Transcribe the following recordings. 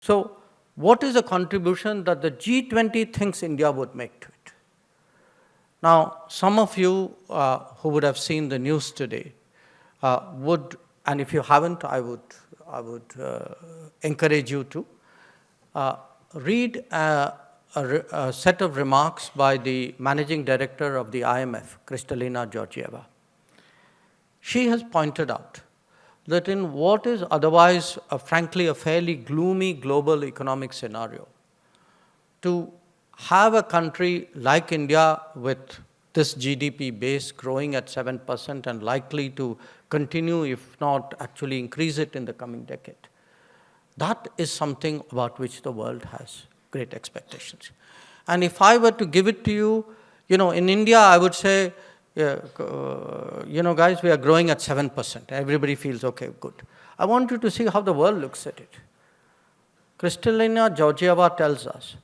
So what is the contribution that the G20 thinks India would make to it? Now, some of you who would have seen the news today would, and if you haven't, I would encourage you to read a set of remarks by the managing director of the IMF, Kristalina Georgieva. She has pointed out that in what is otherwise, frankly, a fairly gloomy global economic scenario, to have a country like India with this GDP base growing at 7% and likely to continue, if not actually increase it in the coming decade, that is something about which the world has great expectations. And if I were to give it to you, in India, I would say, guys, we are growing at 7%. Everybody feels, okay, good. I want you to see how the world looks at it. Kristalina Georgieva tells us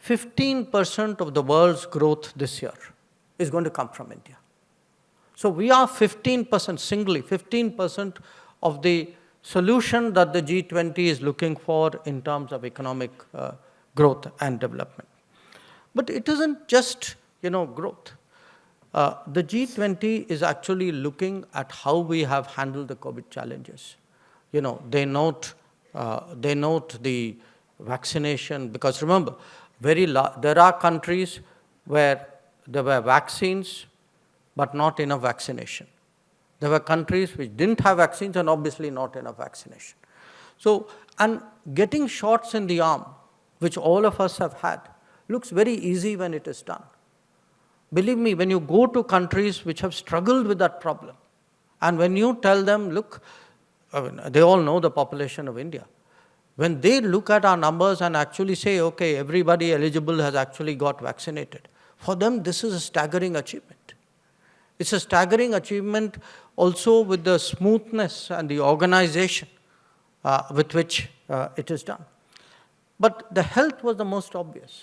15% of the world's growth this year is going to come from India. So we are 15%, singly, 15% of the solution that the G20 is looking for in terms of economic growth and development. But it isn't just, growth. The G20 is actually looking at how we have handled the COVID challenges. They note the vaccination, because remember, there are countries where there were vaccines, but not enough vaccination. There were countries which didn't have vaccines and obviously not enough vaccination. So, and getting shots in the arm, which all of us have had, looks very easy when it is done. Believe me, when you go to countries which have struggled with that problem, and when you tell them, look, they all know the population of India. When they look at our numbers and actually say, okay, everybody eligible has actually got vaccinated, for them this is a staggering achievement. It's a staggering achievement also with the smoothness and the organization with which it is done. But the health was the most obvious.